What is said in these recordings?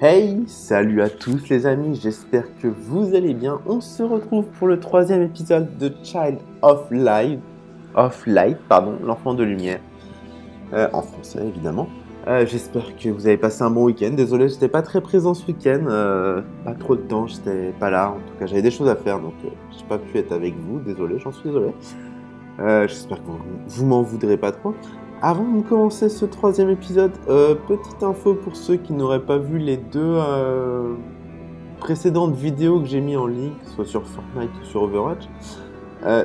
Hey, salut à tous les amis, j'espère que vous allez bien. On se retrouve pour le troisième épisode de Child of Light, l'enfant de lumière, en français évidemment. J'espère que vous avez passé un bon week-end. Désolé, j'étais pas très présent ce week-end, pas trop de temps, j'étais pas là. En tout cas, j'avais des choses à faire, donc j'ai pas pu être avec vous. Désolé, j'en suis désolé. J'espère que vous m'en voudrez pas trop. Avant de commencer ce troisième épisode, petite info pour ceux qui n'auraient pas vu les deux précédentes vidéos que j'ai mis en ligne, soit sur Fortnite ou sur Overwatch.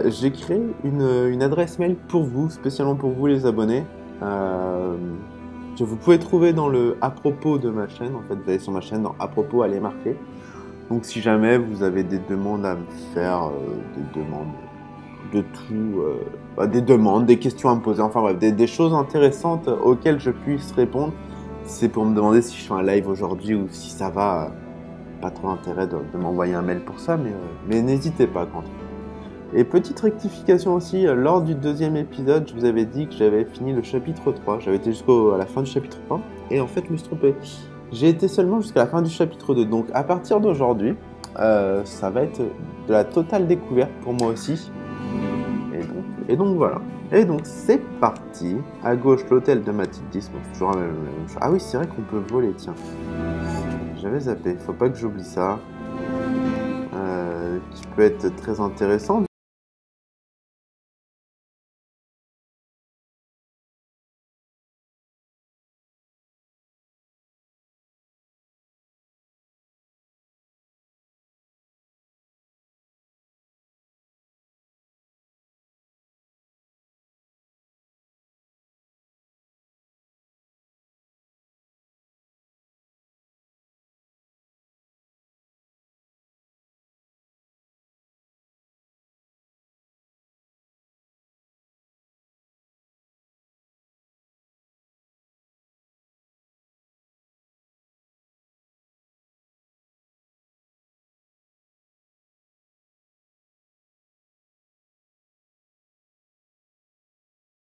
J'ai créé une adresse mail pour vous, spécialement pour vous les abonnés, que vous pouvez trouver dans le à propos de ma chaîne. En fait, vous allez sur ma chaîne, dans à propos, elle est marquée. Donc si jamais vous avez des demandes à me faire, des demandes de tout, des demandes, des questions à me poser, enfin bref, des choses intéressantes auxquelles je puisse répondre. C'est pour me demander si je fais un live aujourd'hui ou si ça va. Pas trop intérêt de m'envoyer un mail pour ça, mais n'hésitez pas quand même. Et petite rectification aussi, lors du deuxième épisode, je vous avais dit que j'avais fini le chapitre 3. J'avais été jusqu'à la fin du chapitre 3, et en fait, je me suis trompé. J'ai été seulement jusqu'à la fin du chapitre 2. Donc à partir d'aujourd'hui, ça va être de la totale découverte pour moi aussi. Et donc voilà. Et donc c'est parti. À gauche, l'hôtel de Mathilde 10. Bon, c'est toujours la même chose. Ah oui, c'est vrai qu'on peut voler, tiens. J'avais zappé, faut pas que j'oublie ça. Qui peut être très intéressant.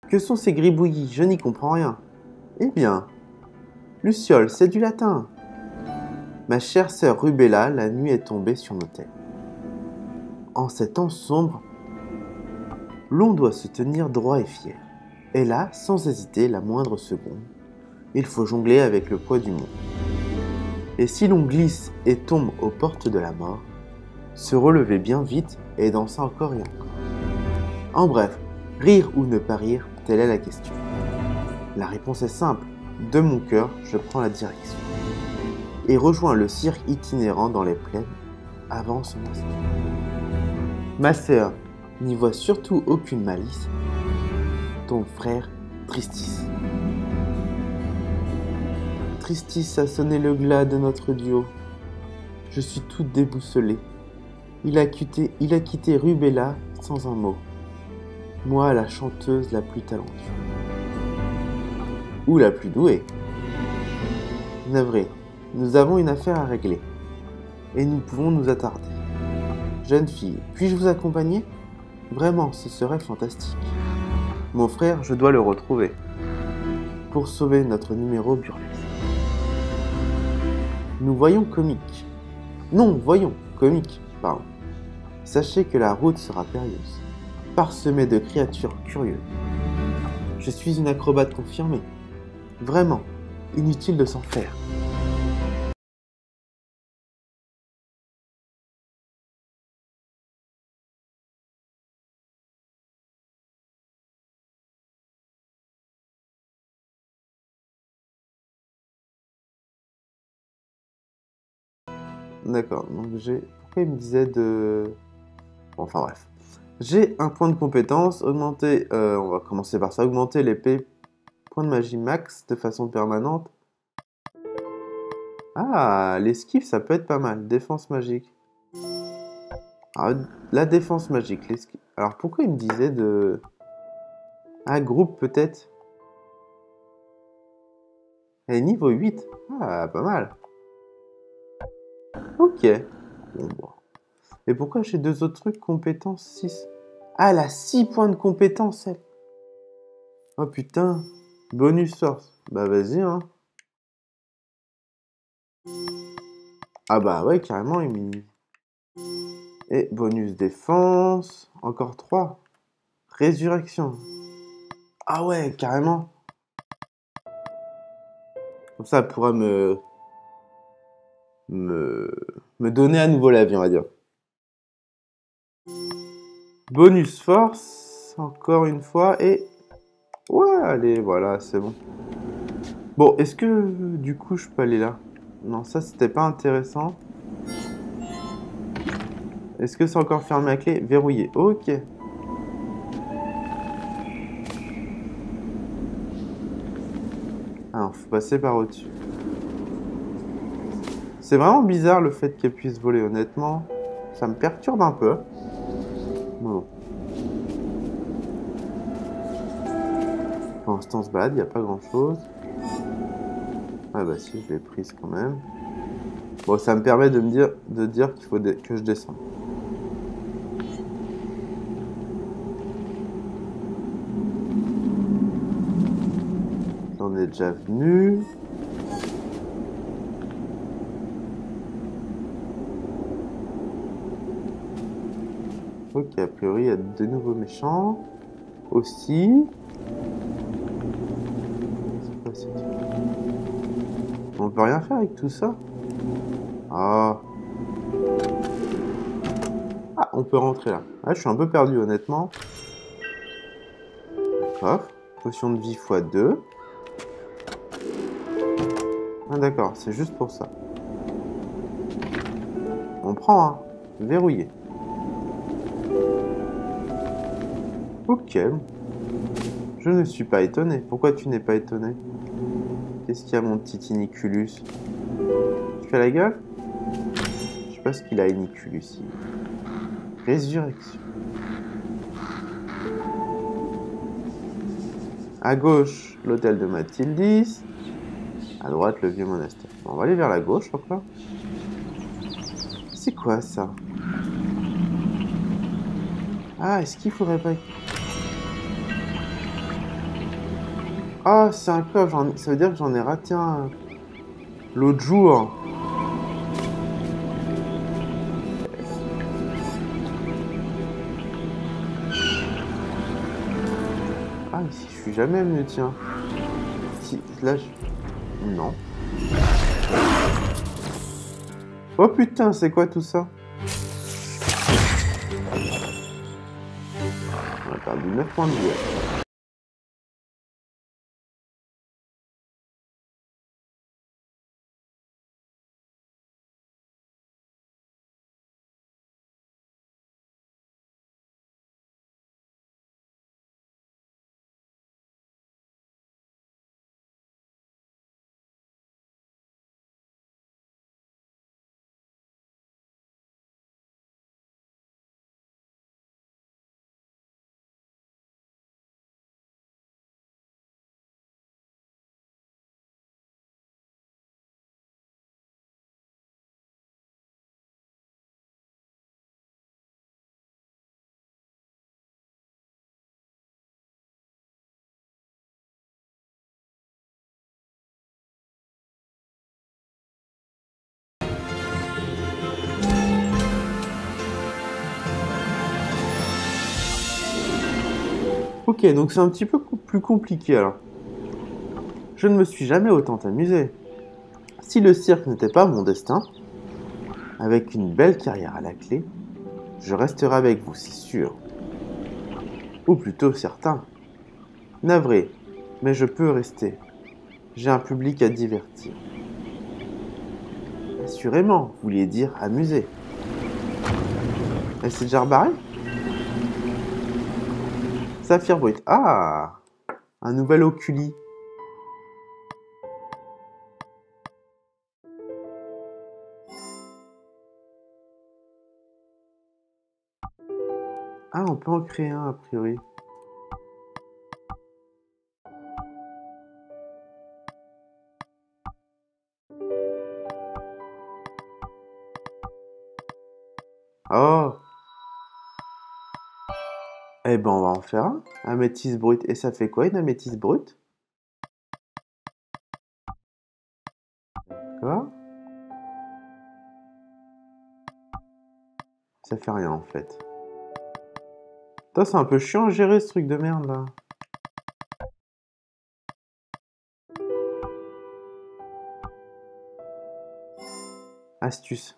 Que sont ces gribouillis? Je n'y comprends rien. Eh bien, Luciole, c'est du latin. Ma chère sœur Rubella, la nuit est tombée sur nos têtes. En ces temps sombres, l'on doit se tenir droit et fier. Et là, sans hésiter la moindre seconde, il faut jongler avec le poids du monde. Et si l'on glisse et tombe aux portes de la mort, se relever bien vite et danser encore et encore. En bref, rire ou ne pas rire, telle est la question. La réponse est simple. De mon cœur, je prends la direction. Et rejoins le cirque itinérant dans les plaines avant son instant. Ma sœur, n'y voit surtout aucune malice. Ton frère, Tristis. Tristis a sonné le glas de notre duo. Je suis tout déboussolé. Il a quitté Rubella sans un mot. Moi, la chanteuse la plus talentueuse. Ou la plus douée. Navré, nous avons une affaire à régler. Et nous pouvons nous attarder. Jeune fille, puis-je vous accompagner? Vraiment, ce serait fantastique. Mon frère, je dois le retrouver. Pour sauver notre numéro burlesque. Nous voyons comique. Non, voyons, comique, pardon. Sachez que la route sera périlleuse, parsemée de créatures curieuses. Je suis une acrobate confirmée. Vraiment, inutile de s'en faire. D'accord, donc j'ai... Pourquoi il me disait de... Bon, enfin bref. J'ai un point de compétence, augmenter... on va commencer par ça, augmenter l'épée point de magie max de façon permanente. Ah, l'esquive, ça peut être pas mal. Défense magique. Ah, la défense magique, l'esquive. Alors pourquoi il me disait de... Ah, groupe peut-être. Et niveau 8. Ah, pas mal. Ok. Bon. Et pourquoi j'ai deux autres trucs, compétence 6? Ah, elle a 6 points de compétence, elle. Oh putain. Bonus force. Bah vas-y, hein. Ah bah ouais, carrément, il minimise. Et bonus défense. Encore 3. Résurrection. Ah ouais, carrément. Comme ça, elle pourra me, me donner à nouveau la vie, on va dire. Bonus force. Encore une fois. Et... Ouais, allez, voilà, c'est bon. Bon, est-ce que du coup, je peux aller là? Non, ça, c'était pas intéressant. Est-ce que c'est encore fermé à clé? Verrouillé. Ok. Alors, faut passer par au-dessus. C'est vraiment bizarre le fait qu'elle puisse voler, honnêtement. Ça me perturbe un peu. Bon. Pour l'instant, on se balade, il n'y a pas grand-chose. Ah bah si, je l'ai prise quand même. Bon, ça me permet de dire qu'il faut que je descende. J'en ai déjà venu. Ok, a priori, il y a de nouveaux méchants. Aussi. C'est quoi cette... On peut rien faire avec tout ça. Ah. Ah, on peut rentrer là. Ah, je suis un peu perdu, honnêtement. Coffre. Potion de vie x2. Ah d'accord, c'est juste pour ça. On prend un. Verrouillé. Ok. Je ne suis pas étonné. Pourquoi tu n'es pas étonné? Qu'est-ce qu'il y a, mon petit Iniculus? Tu fais la gueule? Je sais pas ce qu'il a, Iniculus. Résurrection. À gauche, l'hôtel de Mathildis. À droite, le vieux monastère. Bon, on va aller vers la gauche, encore. C'est quoi, ça? Ah, est-ce qu'il faudrait pas... Ah, c'est un coffre. Ça veut dire que j'en ai raté un l'autre jour. Ah, ici, je suis jamais venu, tiens. Si, là, non. Oh putain, c'est quoi tout ça? On a perdu 9 points de vie. Ok, donc c'est un petit peu plus compliqué alors. Je ne me suis jamais autant amusé. Si le cirque n'était pas mon destin, avec une belle carrière à la clé, je resterai avec vous, c'est sûr. Ou plutôt certain. Navré, mais je peux rester. J'ai un public à divertir. Assurément, vous vouliez dire amuser. Et c'est déjà rebarré? Saphir Brut. Ah! Un nouvel oculi. Ah, on peut en créer un a priori. Oh! Eh ben, on va en faire un. Améthyste brute. Et ça fait quoi une améthyste brute? D'accord. Ça fait rien en fait. Putain, c'est un peu chiant à gérer ce truc de merde là. Astuce.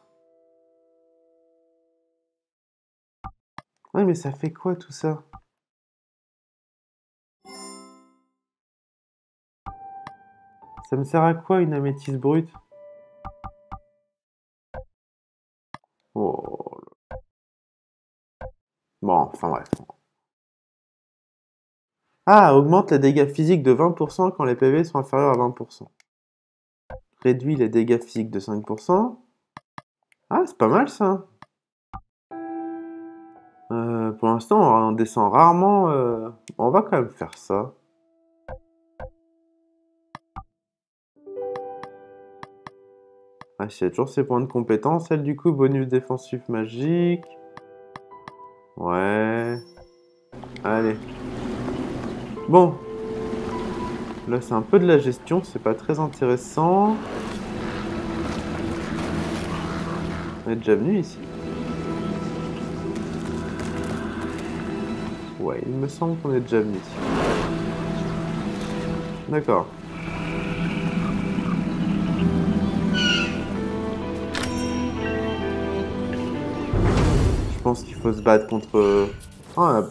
Ouais, mais ça fait quoi tout ça? Ça me sert à quoi une améthyste brute? Oh. Bon, enfin bref. Ah, augmente les dégâts physiques de 20% quand les PV sont inférieurs à 20%. Réduit les dégâts physiques de 5%. Ah, c'est pas mal ça. Pour l'instant, on descend rarement. On va quand même faire ça. Ah, il y a toujours ses points de compétence. Elle, du coup, bonus défensif magique. Ouais. Allez. Bon. Là, c'est un peu de la gestion. C'est pas très intéressant. On est déjà venu ici. Ouais, il me semble qu'on est déjà venu ici. D'accord. Je pense qu'il faut se battre contre... Ah,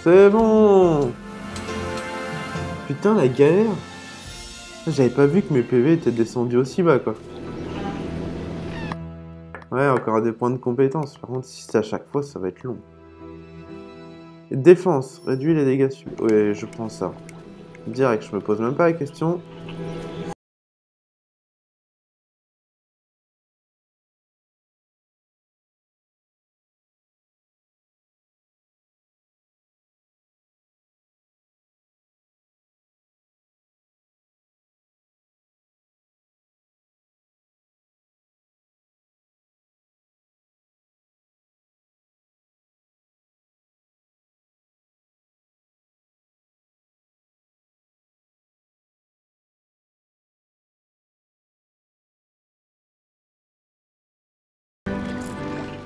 c'est bon. Putain, la galère. J'avais pas vu que mes PV étaient descendus aussi bas, quoi. Ouais, encore des points de compétence. Par contre, si c'est à chaque fois, ça va être long. Défense, réduit les dégâts subis. Ouais, je prends ça. Direct, je me pose même pas la question.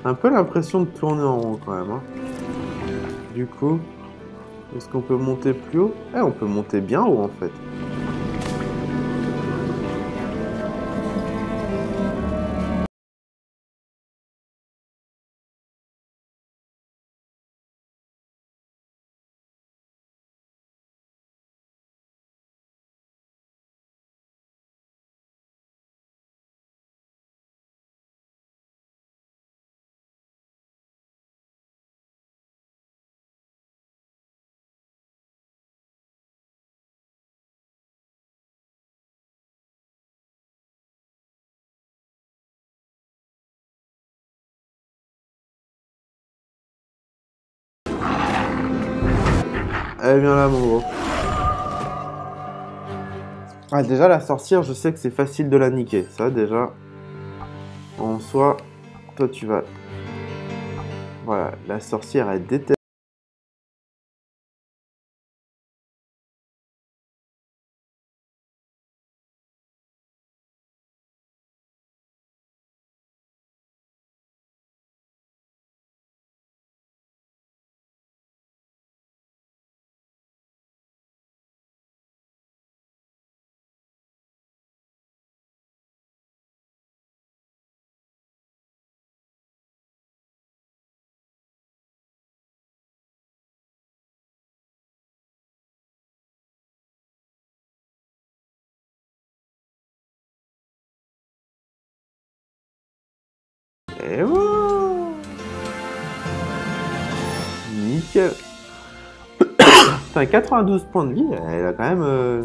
Un peu l'impression de tourner en rond quand même, hein. Du coup, est-ce qu'on peut monter plus haut? Eh, on peut monter bien haut en fait. Elle vient là, mon gros. Ah, déjà, la sorcière, je sais que c'est facile de la niquer. Ça, déjà, en soi, toi, tu vas... Voilà, la sorcière, elle déteste. Et wow, nickel. Putain, 92 points de vie, elle a quand même...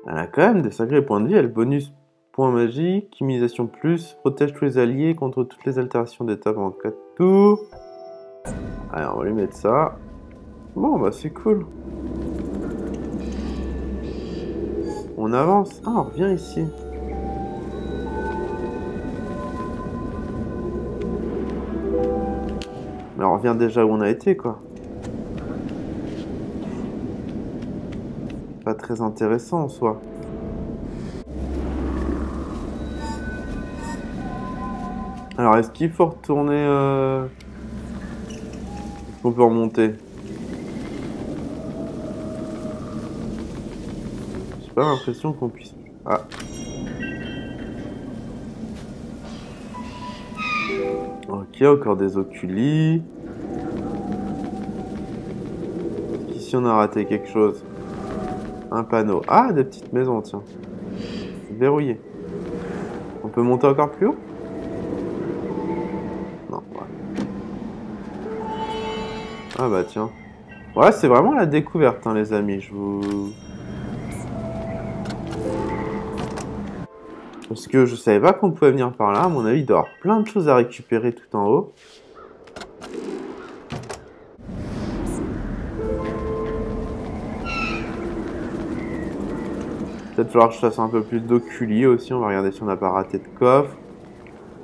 Elle a quand même des sacrés points de vie. Elle bonus point magique, immunisation plus, protège tous les alliés contre toutes les altérations d'état pendant 4 tours. Allez, on va lui mettre ça. Bon, bah c'est cool. On avance. Ah, on revient ici. Mais on revient déjà où on a été, quoi. Pas très intéressant en soi. Alors, est-ce qu'il faut retourner... Est-ce qu'on peut remonter? J'ai pas l'impression qu'on puisse... Ah. Ok, encore des oculis. Ici, on a raté quelque chose. Un panneau. Ah, des petites maisons, tiens. Verrouillé. On peut monter encore plus haut? Non, ouais. Ah bah tiens. Ouais, c'est vraiment la découverte, hein, les amis. Je vous... Parce que je savais pas qu'on pouvait venir par là. À mon avis, il doit y avoir plein de choses à récupérer tout en haut. Peut-être falloir que je fasse un peu plus d'oculis aussi. On va regarder si on n'a pas raté de coffre.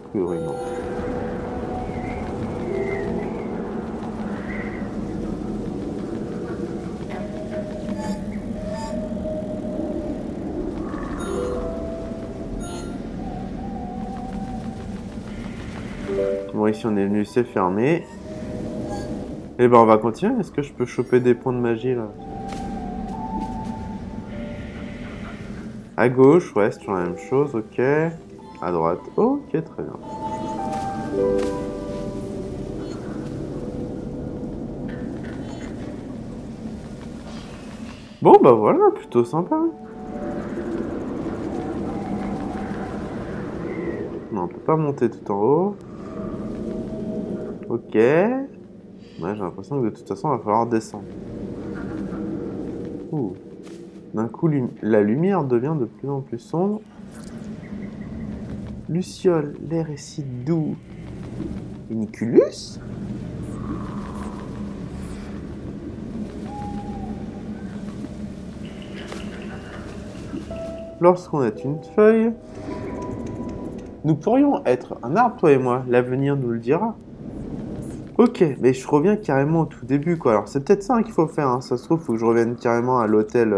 A priori, non. Bon, ici on est venu, c'est fermé. Et ben on va continuer. Est-ce que je peux choper des points de magie là? À gauche, ouais, c'est toujours la même chose, ok. À droite, ok, très bien. Bon bah voilà, plutôt sympa. Non, on peut pas monter tout en haut. Ok. Ouais, j'ai l'impression que de toute façon, il va falloir descendre. Ouh. D'un coup, la lumière devient de plus en plus sombre. Luciole, l'air est si doux. Iniculus? Lorsqu'on est une feuille, nous pourrions être un arbre, toi et moi. L'avenir nous le dira. Ok, mais je reviens carrément au tout début, quoi. Alors, c'est peut-être ça qu'il faut faire, hein. Ça se trouve, faut que je revienne carrément à l'hôtel...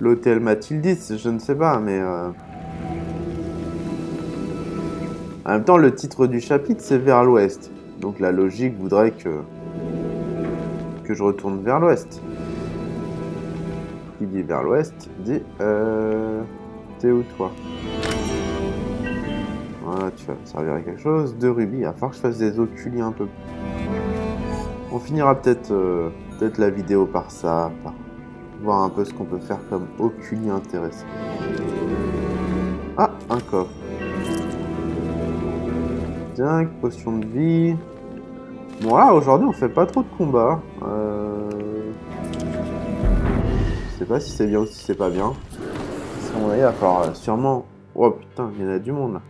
l'hôtel Mathildis, je ne sais pas, mais... En même temps, le titre du chapitre, c'est vers l'ouest. Donc la logique voudrait que je retourne vers l'ouest. Qui dit vers l'ouest, dit... T'es où, toi? Voilà, tu vas me servir à quelque chose. De rubis, il va falloir que je fasse des oculis un peu. On finira peut-être la vidéo par ça, par voir un peu ce qu'on peut faire comme oculi intéressant. Ah, un coffre. Tiens, potion de vie. Bon là, aujourd'hui, on fait pas trop de combats. Je sais pas si c'est bien ou si c'est pas bien. Parce qu'on va falloir sûrement... Oh putain, il y en a du monde là.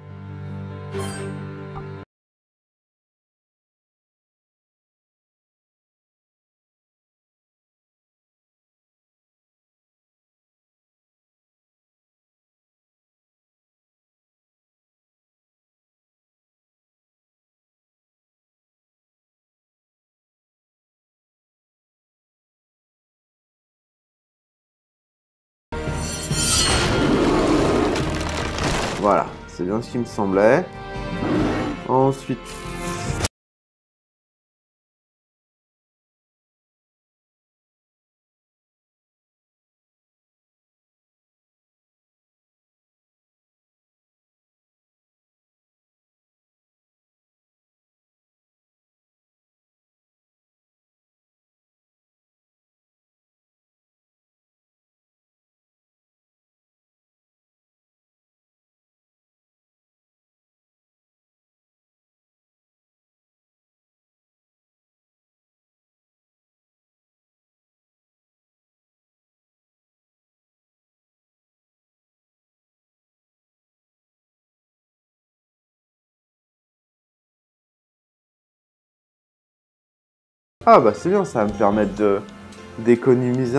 Voilà, c'est bien ce qui me semblait. Ensuite... Ah bah c'est bien, ça va me permettre d'économiser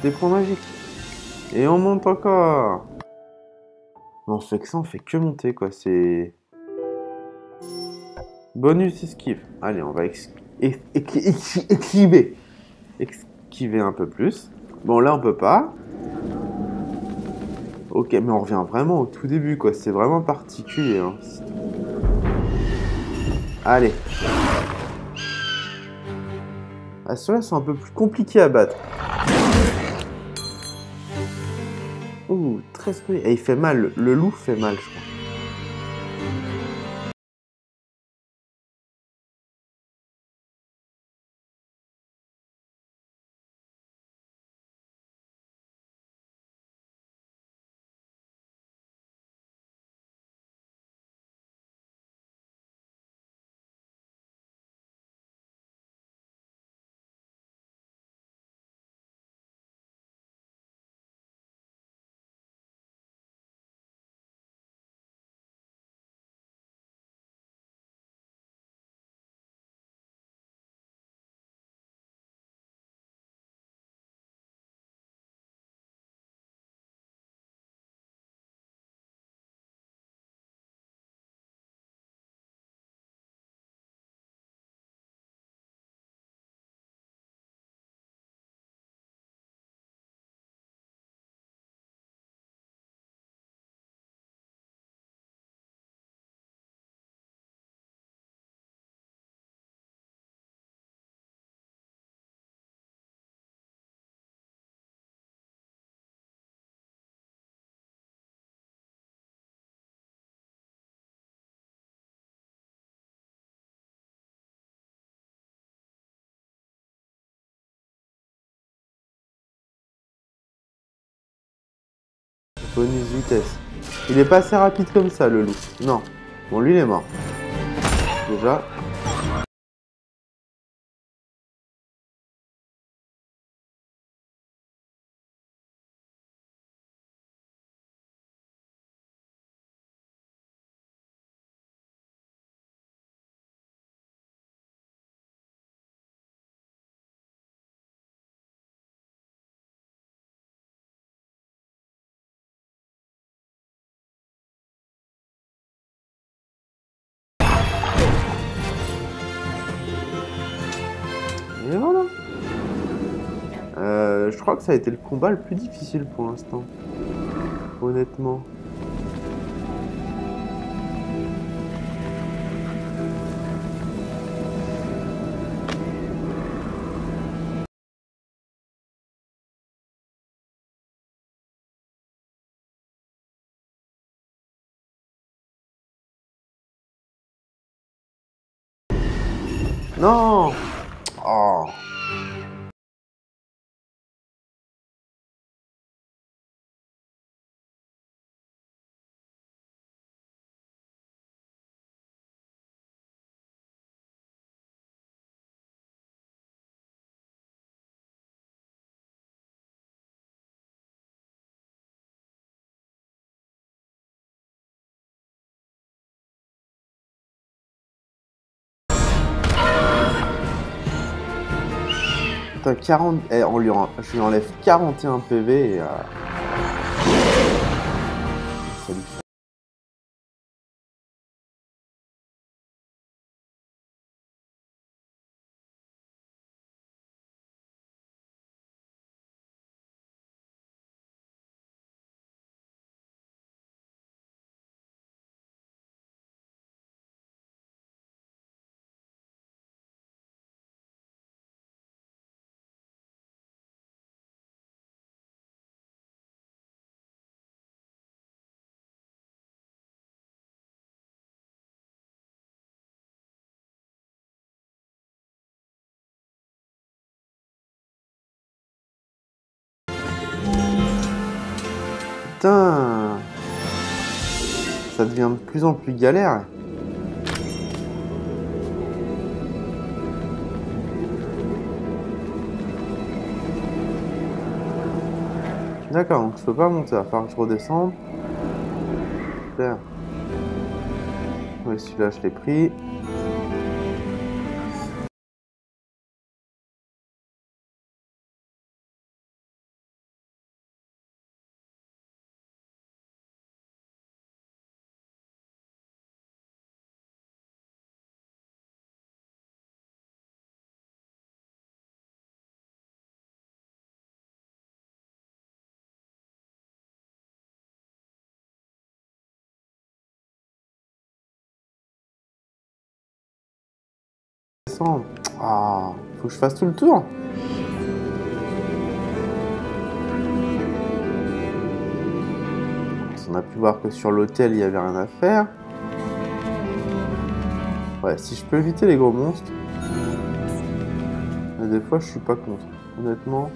des points magiques. Et on monte encore. Mais on fait que ça, on fait que monter quoi, c'est... Bonus esquive. Allez, on va esquiver. Esquiver un peu plus. Bon là on peut pas. Ok, mais on revient vraiment au tout début quoi, c'est vraiment particulier. Hein. Allez. Ah, ceux-là sont un peu plus compliqués à battre. Ouh, 13 PV. Et il fait mal, le loup fait mal, je crois. Bonus vitesse. Il est pas assez rapide comme ça, le loup. Non. Bon, lui, il est mort. Déjà. Et voilà. Je crois que ça a été le combat le plus difficile pour l'instant. Honnêtement. Non. Oh. Putain, 40... Eh, je lui enlève 41 PV et... Salut. putain! Ça devient de plus en plus galère. D'accord, donc je peux pas monter, il va falloir que je redescende. Super. Oui, celui-là, je l'ai pris. Descendre. Ah, faut que je fasse tout le tour. On a pu voir que sur l'hôtel, il y avait rien à faire. Ouais, si je peux éviter les gros monstres. Mais des fois, je suis pas contre. Honnêtement.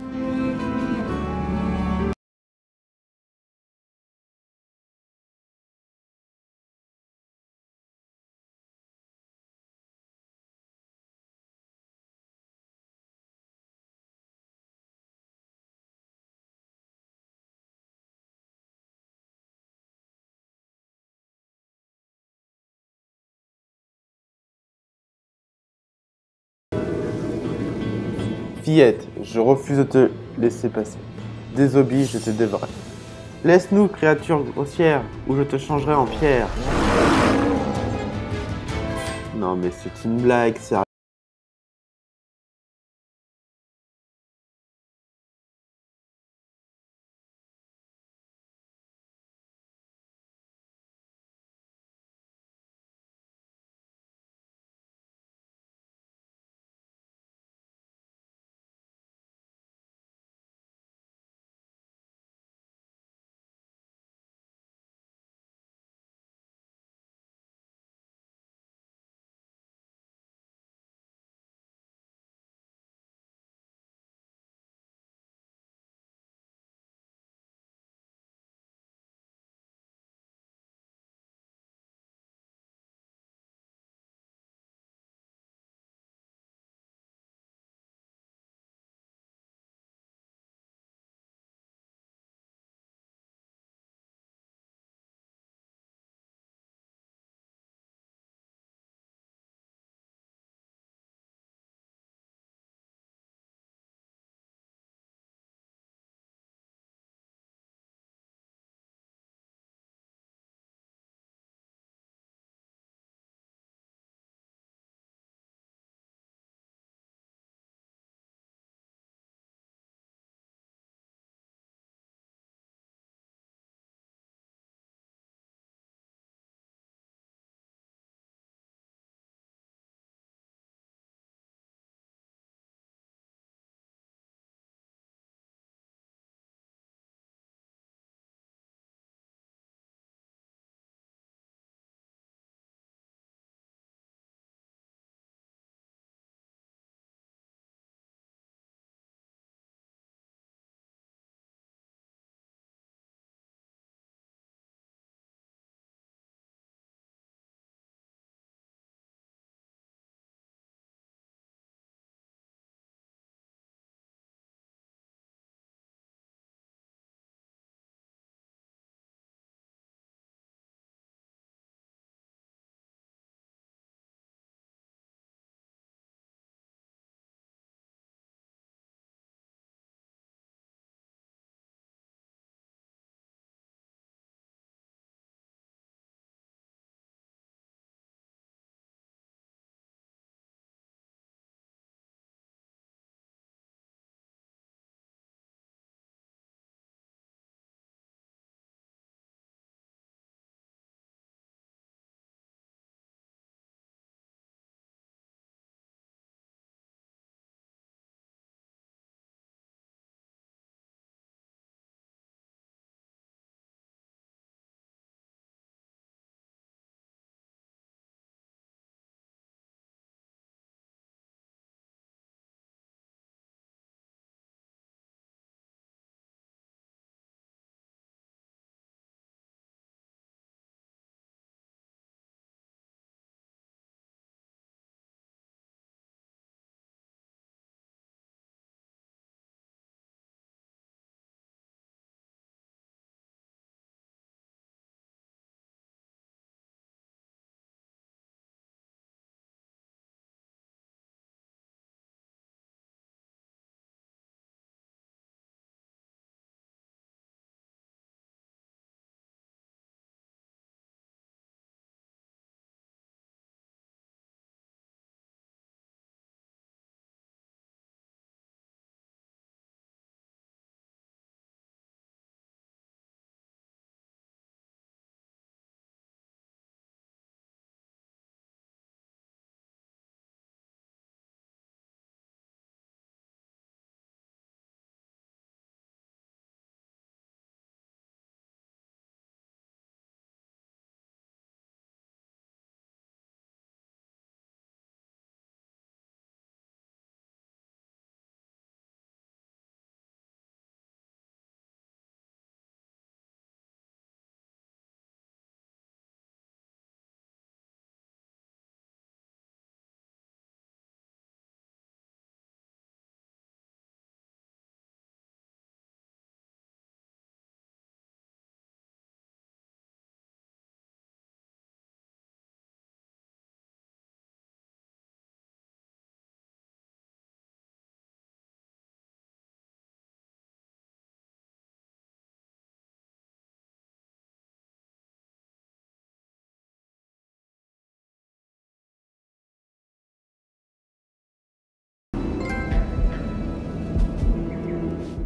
Fillette, je refuse de te laisser passer. Désobéis, je te dévorerai. Laisse-nous, créature grossière, ou je te changerai en pierre. Non, mais c'est une blague, sérieux.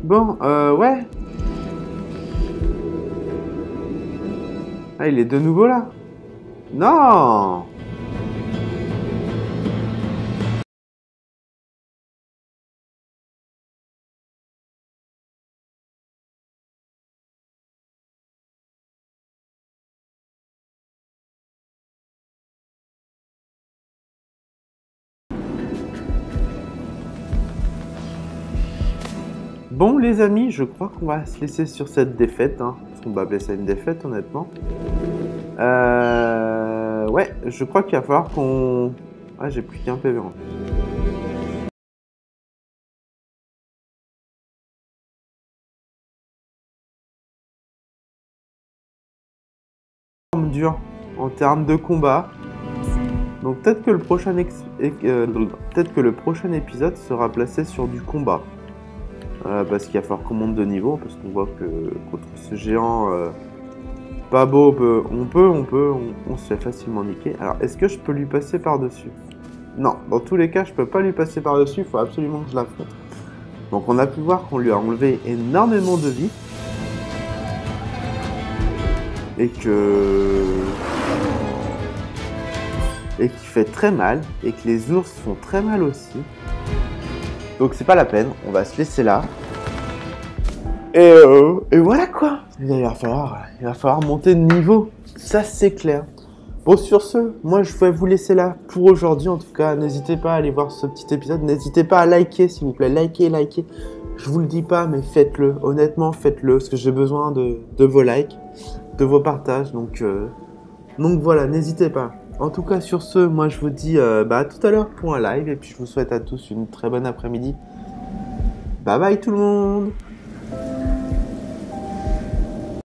Bon, ouais. Ah, il est de nouveau là. Non! Bon, les amis, je crois qu'on va se laisser sur cette défaite, hein, parce qu'on va appeler ça une défaite, honnêtement. Ouais, je crois qu'il va falloir qu'on... Ah, j'ai plus qu'un PV en plus. Dur en termes de combat. Donc peut-être que le peut-être que le prochain épisode sera placé sur du combat. Parce qu'il va falloir qu'on monte de niveau, parce qu'on voit que contre ce géant pas beau, on se fait facilement niquer. Alors est-ce que je peux lui passer par-dessus? Non, dans tous les cas, je peux pas lui passer par-dessus, il faut absolument que je l'affronte. Donc on a pu voir qu'on lui a enlevé énormément de vie. Et qu'il fait très mal, et que les ours font très mal aussi. Donc c'est pas la peine, on va se laisser là. Et voilà quoi. Il va falloir monter de niveau, ça c'est clair. Bon, sur ce, moi je vais vous laisser là pour aujourd'hui. En tout cas, n'hésitez pas à aller voir ce petit épisode. N'hésitez pas à liker, s'il vous plaît. Likez. Je vous le dis pas, mais faites-le. Honnêtement, faites-le, parce que j'ai besoin de vos likes, de vos partages. Donc voilà, n'hésitez pas. En tout cas, sur ce, moi je vous dis à tout à l'heure pour un live. Et puis je vous souhaite à tous une très bonne après-midi. Bye bye tout le monde!